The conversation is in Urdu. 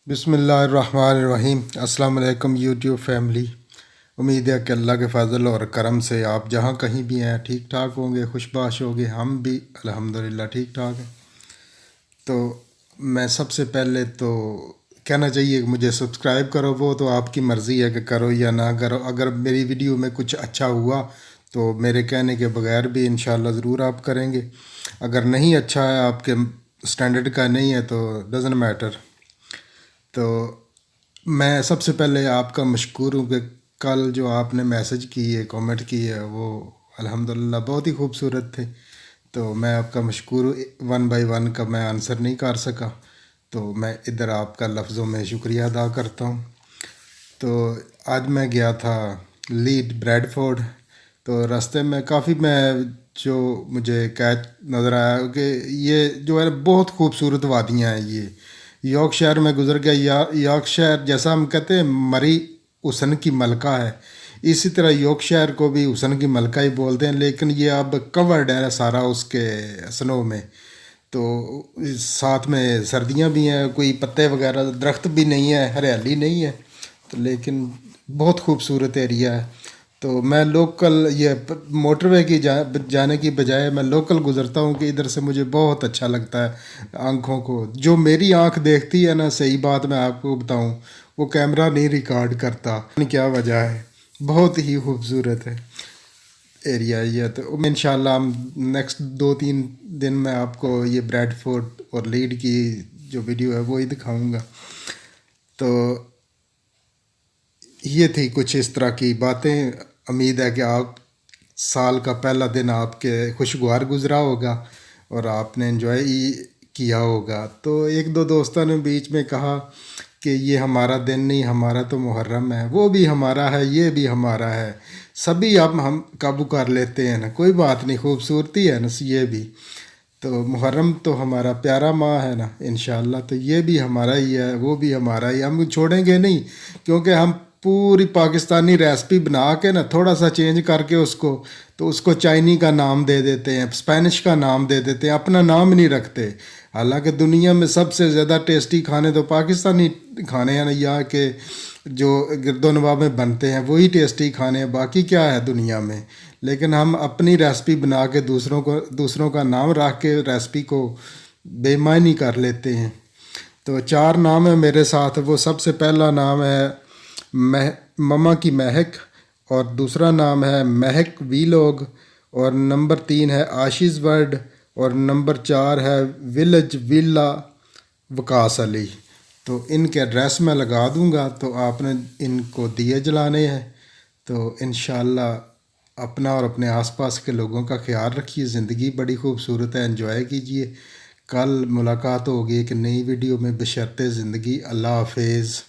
بسم اللہ الرحمن الرحیم۔ السلام علیکم یوٹیوب فیملی۔ امید ہے کہ اللہ کے فضل اور کرم سے آپ جہاں کہیں بھی ہیں ٹھیک ٹھاک ہوں گے، خوش باش ہوں گے۔ ہم بھی الحمدللہ ٹھیک ٹھاک ہیں۔ تو میں سب سے پہلے تو کہنا چاہیے کہ مجھے سبسکرائب کرو، وہ تو آپ کی مرضی ہے کہ کرو یا نہ کرو۔ اگر میری ویڈیو میں کچھ اچھا ہوا تو میرے کہنے کے بغیر بھی انشاءاللہ ضرور آپ کریں گے۔ اگر نہیں اچھا ہے، آپ کے سٹینڈرڈ کا نہیں ہے تو ڈزنٹ میٹر۔ تو میں سب سے پہلے آپ کا مشکور ہوں کہ کل جو آپ نے میسج کی ہے، کامنٹ کی ہے، وہ الحمدللہ بہت ہی خوبصورت تھے۔ تو میں آپ کا مشکور ہوں، ون بائی ون کا میں آنسر نہیں کر سکا، تو میں ادھر آپ کا لفظوں میں شکریہ ادا کرتا ہوں۔ تو آج میں گیا تھا لیڈ بریڈ فورڈ، تو راستے میں کافی جو مجھے کیچ نظر آیا کہ یہ جو ہے بہت خوبصورت وادیاں ہیں۔ یہ یارک شہر میں گزر گیا۔ یارک شہر جیسا ہم کہتے ہیں مری حسن کی ملکہ ہے، اسی طرح یارک شہر کو بھی حسن کی ملکہ ہی بولتے ہیں، لیکن یہ اب کورڈ ہے سارا اس کے سنو میں۔ تو ساتھ میں سردیاں بھی ہیں، کوئی پتے وغیرہ درخت بھی نہیں ہے، ہریالی نہیں ہے، تو لیکن بہت خوبصورت ایریا ہے۔ تو میں لوکل یہ موٹر وے کی جانے کی بجائے میں لوکل گزرتا ہوں کہ ادھر سے مجھے بہت اچھا لگتا ہے آنکھوں کو۔ جو میری آنکھ دیکھتی ہے نا، صحیح بات میں آپ کو بتاؤں، وہ کیمرہ نہیں ریکارڈ کرتا۔ کیا وجہ ہے، بہت ہی خوبصورت ہے ایریا یہ۔ تو انشاءاللہ ہم نیکسٹ 2-3 دن میں آپ کو یہ بریڈ فورڈ اور لیڈ کی جو ویڈیو ہے وہی دکھاؤں گا۔ تو یہ تھی کچھ اس طرح کی باتیں۔ امید ہے کہ آپ سال کا پہلا دن آپ کے خوشگوار گزرا ہوگا اور آپ نے انجوائے کیا ہوگا۔ تو ایک دو دوستوں نے بیچ میں کہا کہ یہ ہمارا دن نہیں، ہمارا تو محرم ہے۔ وہ بھی ہمارا ہے، یہ بھی ہمارا ہے، سبھی اب ہم قابو کر لیتے ہیں نا، کوئی بات نہیں، خوبصورتی ہے نا یہ بھی۔ تو محرم تو ہمارا پیارا ماہ ہے نا، انشاءاللہ تو یہ بھی ہمارا ہی ہے، وہ بھی ہمارا ہی، ہم چھوڑیں گے نہیں، کیونکہ ہم پوری پاکستانی ریسپی بنا کے نا تھوڑا سا چینج کر کے اس کو چائنی کا نام دے دیتے ہیں، اسپینش کا نام دے دیتے ہیں، اپنا نام نہیں رکھتے۔ حالانکہ دنیا میں سب سے زیادہ ٹیسٹی کھانے تو پاکستانی کھانے ہیں نا، یہاں کے جو گرد و نواح میں بنتے ہیں وہی ٹیسٹی کھانے ہیں، باقی کیا ہے دنیا میں۔ لیکن ہم اپنی ریسپی بنا کے دوسروں کا نام رکھ کے ریسپی کو بے معنی کر لیتے ہیں۔ تو 4 نام ہیں میرے ساتھ۔ وہ سب سے پہلا نام ہے مما کی مہک، اور دوسرا نام ہے مہک ویلوگ، اور نمبر 3 ہے آشیز ورڈ، اور نمبر 4 ہے ولیج ویلا وکاس علی۔ تو ان کے ایڈریس میں لگا دوں گا، تو آپ نے ان کو دیے جلانے ہیں۔ تو انشاءاللہ اپنا اور اپنے آس پاس کے لوگوں کا خیال رکھیے۔ زندگی بڑی خوبصورت ہے، انجوائے کیجیے۔ کل ملاقات ہوگی ایک نئی ویڈیو میں، بشرطِ زندگی۔ اللہ حافظ۔